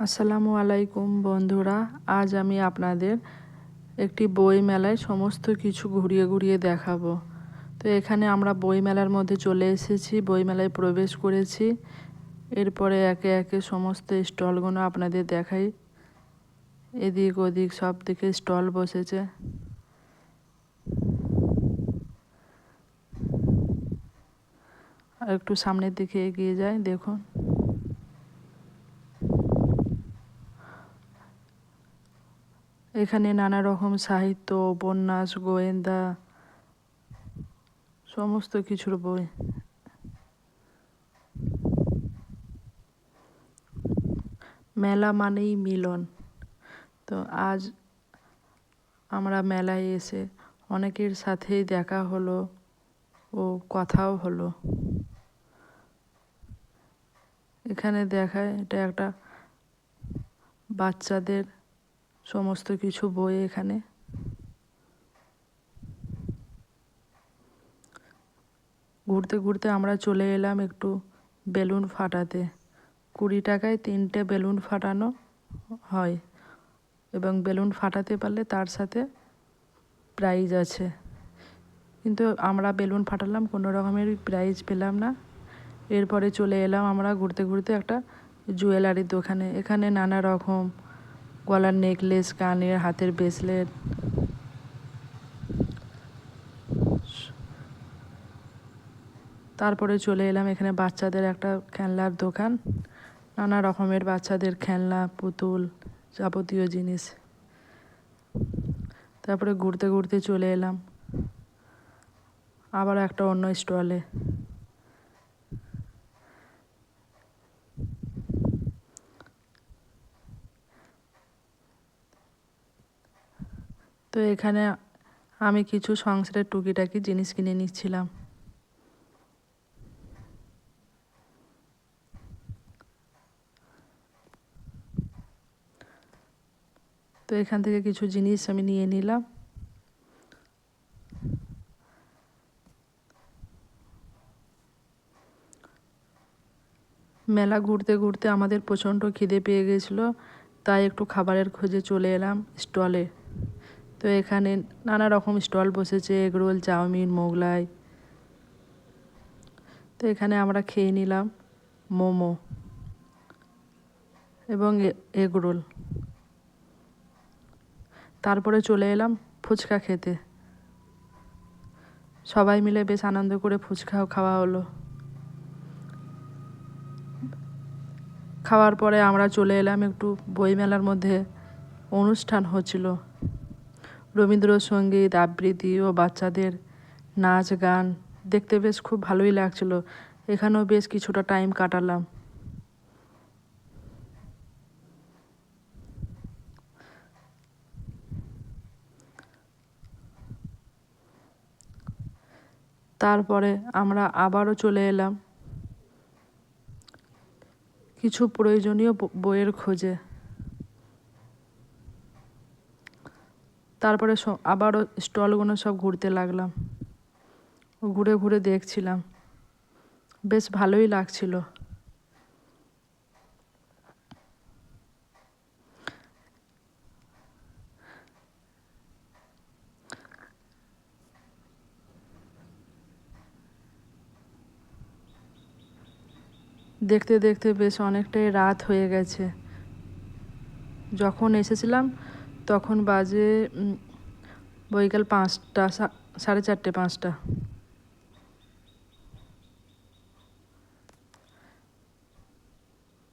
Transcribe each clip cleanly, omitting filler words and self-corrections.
আসসালামু আলাইকুম বন্ধুরা, আজ আমি আপনাদের একটি বই মেলায় সমস্ত কিছু ঘুরিয়ে ঘুরিয়ে দেখাবো। তো এখানে আমরা বই মেলার মধ্যে চলে এসেছি, বই মেলায় প্রবেশ করেছি। এরপরে একে একে সমস্ত স্টলগুলো আপনাদের দেখাই। এদিক ওদিক সব দিকে স্টল বসেছে। আর একটু সামনের দিকে এগিয়ে যাই, দেখুন। এখানে নানা রকম সাহিত্য, উপন্যাস, গোয়েন্দা সমস্ত কিছুর বই। মেলা মানেই মিলন। তো আজ আমরা মেলায় এসে অনেকের সাথেই দেখা হলো ও কথাও হলো। এখানে দেখায় এটা একটা বাচ্চাদের সমস্ত কিছু বই। এখানে ঘুরতে ঘুরতে আমরা চলে এলাম একটু বেলুন ফাটাতে। 20 টাকায় 3টে বেলুন ফাটানো হয় এবং বেলুন ফাটাতে পারলে তার সাথে প্রাইজ আছে। কিন্তু আমরা বেলুন ফাটালাম, কোনো রকমের প্রাইজ পেলাম না। এরপরে চলে এলাম আমরা ঘুরতে ঘুরতে একটা জুয়েলারির দোকানে। এখানে নানা রকম গলার নেকলেস, কানের, হাতের ব্রেসলেট, তারপরে চলে এলাম এখানে বাচ্চাদের একটা খেলনার দোকান। নানা রকমের বাচ্চাদের খেলনা, পুতুল, যাবতীয় জিনিস। তারপরে ঘুরতে ঘুরতে চলে এলাম আবার একটা অন্য স্টলে। তো এখানে আমি কিছু সংসারের টুকিটাকি জিনিস কিনে নিচ্ছিলাম। তো এখান থেকে কিছু জিনিস আমি নিয়ে নিলাম। মেলা ঘুরতে ঘুরতে আমাদের প্রচণ্ড খিদে পেয়ে গেছিলো, তাই একটু খাবারের খোঁজে চলে এলাম স্টলে। তো এখানে নানা রকম স্টল বসেছে, এগরোল, চাউমিন, মোগলাই। তো এখানে আমরা খেয়ে নিলাম মোমো এবং এগরোল। তারপরে চলে এলাম ফুচকা খেতে। সবাই মিলে বেশ আনন্দ করে ফুচকাও খাওয়া হলো। খাওয়ার পরে আমরা চলে এলাম একটু বইমেলার মধ্যে অনুষ্ঠান হচ্ছিল। রবীন্দ্রসঙ্গীত, আবৃত্তি ও বাচ্চাদের নাচ গান দেখতে বেশ খুব ভালোই লাগছিল। এখানেও বেশ কিছুটা টাইম কাটালাম। তারপরে আমরা আবারও চলে এলাম কিছু প্রয়োজনীয় বইয়ের খোঁজে। তারপরে আবারও স্টলগুলো সব ঘুরতে লাগলাম, ঘুরে ঘুরে দেখছিলাম, বেশ ভালোই লাগছিল। দেখতে দেখতে বেশ অনেকটাই রাত হয়ে গেছে। যখন এসেছিলাম তখন বাজে বৈকাল 5টা, 4:30, 5টা।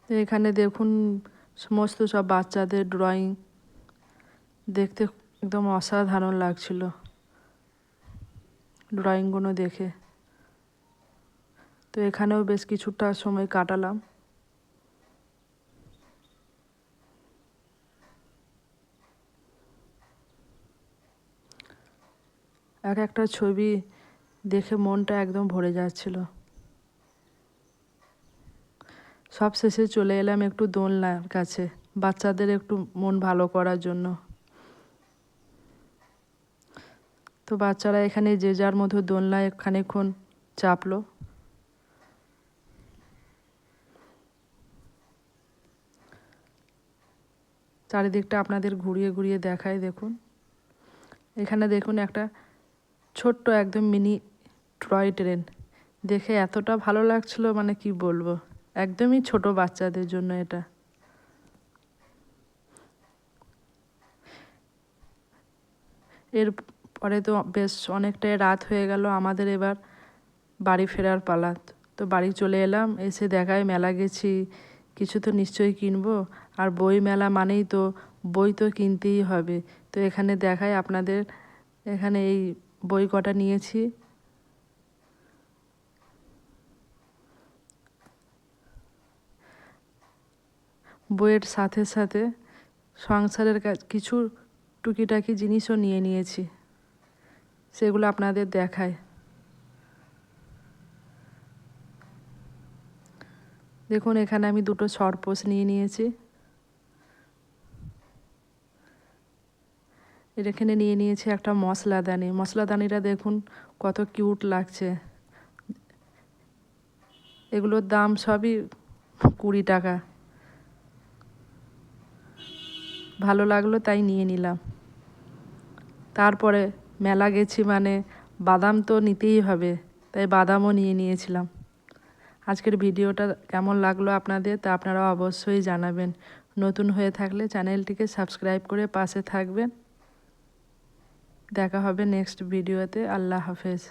এখানে দেখুন সমস্ত সব বাচ্চাদের ড্রয়িং, দেখতে একদম অসাধারণ লাগছিল ড্রয়িংগুলো দেখে। তো এখানেও বেশ কিছুটা সময় কাটালাম। এক একটা ছবি দেখে মনটা একদম ভরে যাচ্ছিল। সব শেষে চলে এলাম একটু দোলনার কাছে, বাচ্চাদের একটু মন ভালো করার জন্য। তো বাচ্চারা এখানে যে যার মতো দোলনায় খানিকক্ষণ চাপলো। চারিদিকটা আপনাদের ঘুরিয়ে ঘুরিয়ে দেখাই। দেখুন এখানে দেখুন একটা ছোট্ট একদম মিনি টয় ট্রেন, দেখে এতটা ভালো লাগছিল মানে কি বলবো, একদমই ছোট বাচ্চাদের জন্য এটা। এর পরে তো বেশ অনেকটাই রাত হয়ে গেল, আমাদের এবার বাড়ি ফেরার পালা। তো বাড়ি চলে এলাম, এসে দেখায় মেলা গেছি, কিছু তো নিশ্চয়ই কিনবো, আর বই মেলা মানেই তো বই তো কিনতেই হবে। তো এখানে দেখায় আপনাদের, এখানে এই বই কটা নিয়েছি। বইয়ের সাথে সাথে সংসারের কিছু টুকিটাকি জিনিসও নিয়ে নিয়েছি, সেগুলো আপনাদের দেখায়। দেখুন এখানে আমি দুটো সরপোষ নিয়ে নিয়েছি, এখানে নিয়ে নিয়েছি একটা মশলাদানি। মশলাদানিটা দেখুন কত কিউট লাগছে, এগুলোর দাম সবই 20 টাকা। ভালো লাগলো তাই নিয়ে নিলাম। তারপরে মেলা গেছি মানে বাদাম তো নিতেই হবে, তাই বাদামও নিয়ে নিয়েছিলাম। আজকের ভিডিওটা কেমন লাগলো আপনাদের তা আপনারা অবশ্যই জানাবেন। নতুন হয়ে থাকলে চ্যানেলটিকে সাবস্ক্রাইব করে পাশে থাকবেন। দেখা হবে নেক্সট ভিডিওতে। আল্লাহ হাফেজ।